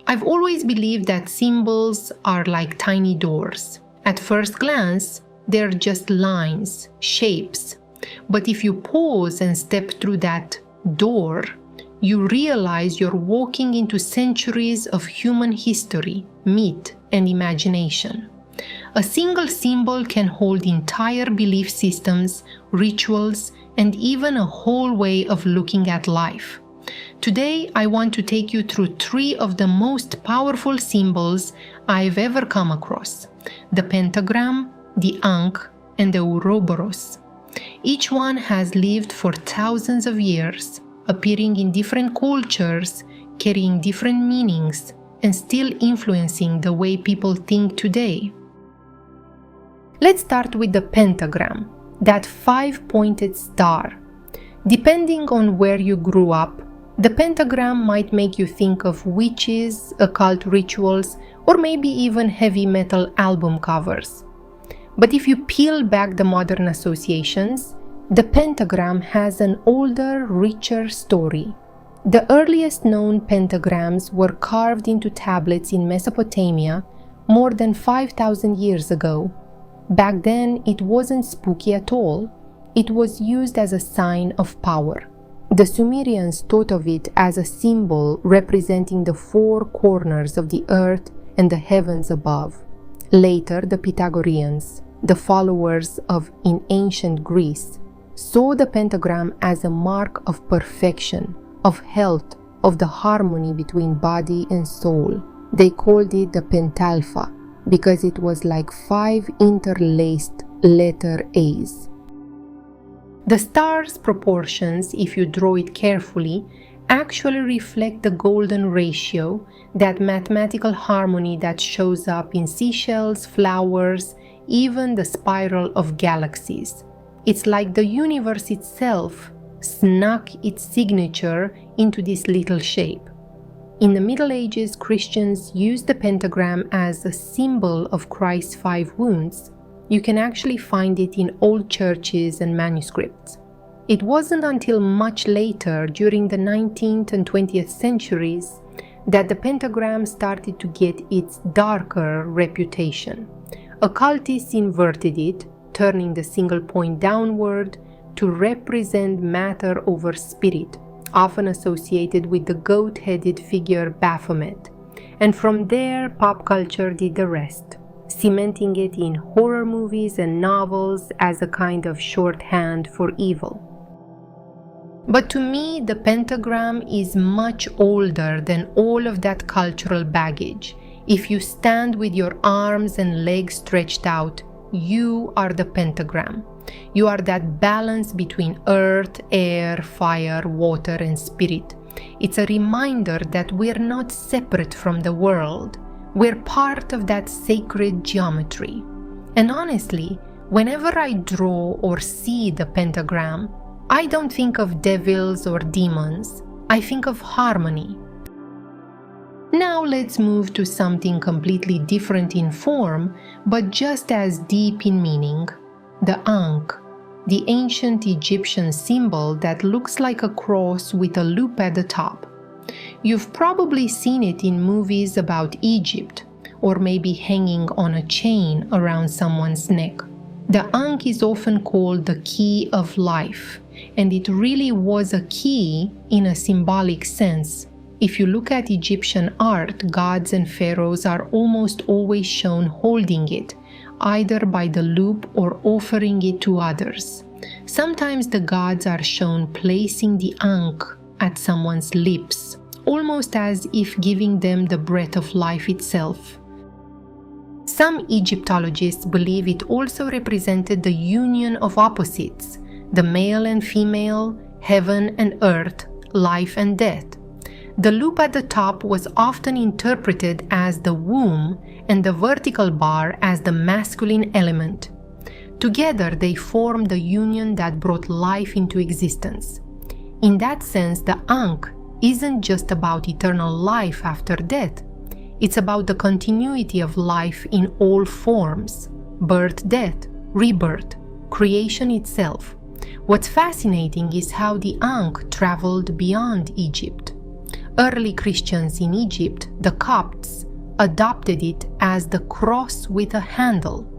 I've always believed that symbols are like tiny doors. At first glance, they're just lines, shapes. But if you pause and step through that door, you realize you're walking into centuries of human history, myth, and imagination. A single symbol can hold entire belief systems, rituals, and even a whole way of looking at life. Today, I want to take you through 3 of the most powerful symbols I've ever come across: the Pentagram, the Ankh, and the Ouroboros. Each one has lived for thousands of years, appearing in different cultures, carrying different meanings, and still influencing the way people think today. Let's start with the Pentagram, that 5-pointed star. Depending on where you grew up, the pentagram might make you think of witches, occult rituals, or maybe even heavy metal album covers. But if you peel back the modern associations, the pentagram has an older, richer story. The earliest known pentagrams were carved into tablets in Mesopotamia more than 5,000 years ago. Back then, it wasn't spooky at all. It was used as a sign of power. The Sumerians thought of it as a symbol representing the 4 corners of the earth and the heavens above. Later, the Pythagoreans, the followers in ancient Greece, saw the pentagram as a mark of perfection, of health, of the harmony between body and soul. They called it the pentalpha because it was like 5 interlaced letter A's. The star's proportions, if you draw it carefully, actually reflect the golden ratio, that mathematical harmony that shows up in seashells, flowers, even the spiral of galaxies. It's like the universe itself snuck its signature into this little shape. In the Middle Ages, Christians used the pentagram as a symbol of Christ's 5 wounds. You can actually find it in old churches and manuscripts. It wasn't until much later, during the 19th and 20th centuries, that the pentagram started to get its darker reputation. Occultists inverted it, turning the single point downward to represent matter over spirit, often associated with the goat-headed figure Baphomet. And from there, pop culture did the rest, cementing it in horror movies and novels as a kind of shorthand for evil. But to me, the pentagram is much older than all of that cultural baggage. If you stand with your arms and legs stretched out, you are the pentagram. You are that balance between earth, air, fire, water, and spirit. It's a reminder that we're not separate from the world. We're part of that sacred geometry. And honestly, whenever I draw or see the pentagram, I don't think of devils or demons. I think of harmony. Now let's move to something completely different in form, but just as deep in meaning: the Ankh, the ancient Egyptian symbol that looks like a cross with a loop at the top. You've probably seen it in movies about Egypt, or maybe hanging on a chain around someone's neck. The Ankh is often called the key of life, and it really was a key in a symbolic sense. If you look at Egyptian art, gods and pharaohs are almost always shown holding it, either by the loop or offering it to others. Sometimes the gods are shown placing the Ankh at someone's lips, almost as if giving them the breath of life itself. Some Egyptologists believe it also represented the union of opposites, the male and female, heaven and earth, life and death. The loop at the top was often interpreted as the womb and the vertical bar as the masculine element. Together they formed the union that brought life into existence. In that sense, the Ankh isn't just about eternal life after death. It's about the continuity of life in all forms: birth, death, rebirth, creation itself. What's fascinating is how the Ankh traveled beyond Egypt. Early Christians in Egypt, the Copts, adopted it as the cross with a handle,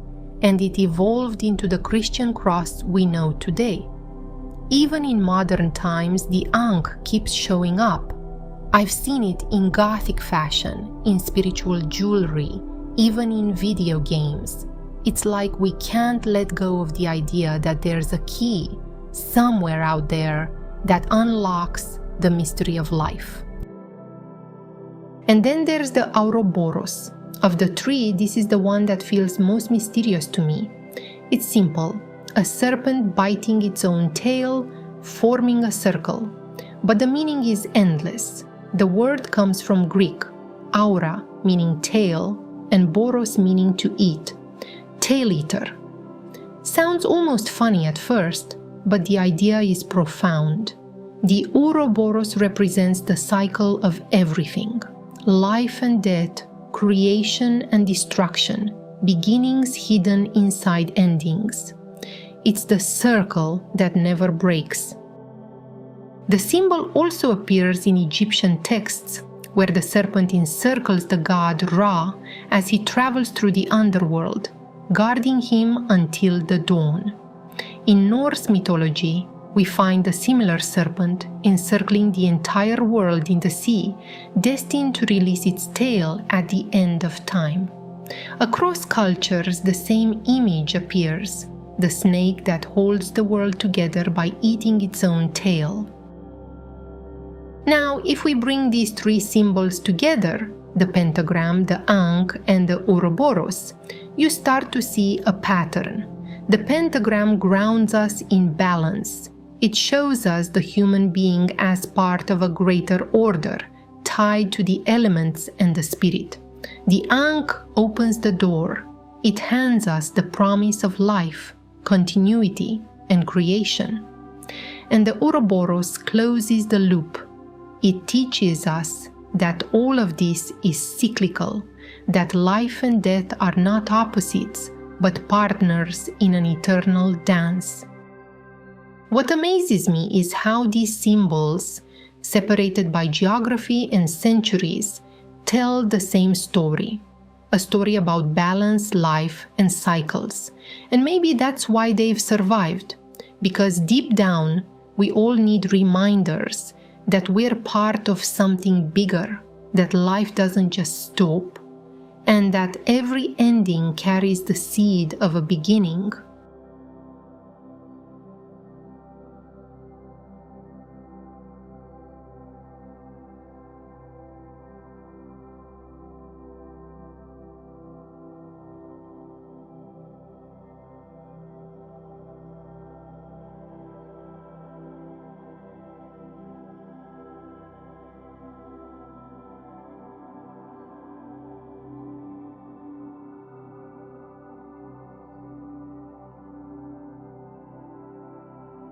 and it evolved into the Christian cross we know today. Even in modern times, the Ankh keeps showing up. I've seen it in Gothic fashion, in spiritual jewelry, even in video games. It's like we can't let go of the idea that there's a key somewhere out there that unlocks the mystery of life. And then there's the Ouroboros. Of the three, this is the one that feels most mysterious to me. It's simple, a serpent biting its own tail, forming a circle. But the meaning is endless. The word comes from Greek, aura meaning tail, and boros meaning to eat. Tail eater. Sounds almost funny at first, but the idea is profound. The Ouroboros represents the cycle of everything. Life and death, creation and destruction, beginnings hidden inside endings. It's the circle that never breaks. The symbol also appears in Egyptian texts, where the serpent encircles the god Ra as he travels through the underworld, guarding him until the dawn. In Norse mythology, we find a similar serpent encircling the entire world in the sea, destined to release its tail at the end of time. Across cultures, the same image appears, the snake that holds the world together by eating its own tail. Now, if we bring these three symbols together, the pentagram, the Ankh, and the Ouroboros, you start to see a pattern. The pentagram grounds us in balance. It shows us the human being as part of a greater order, tied to the elements and the spirit. The Ankh opens the door. It hands us the promise of life, continuity, and creation. And the Ouroboros closes the loop. It teaches us that all of this is cyclical, that life and death are not opposites, but partners in an eternal dance. What amazes me is how these symbols, separated by geography and centuries, tell the same story, a story about balance, life, and cycles. And maybe that's why they've survived, because deep down, we all need reminders that we're part of something bigger, that life doesn't just stop, and that every ending carries the seed of a beginning.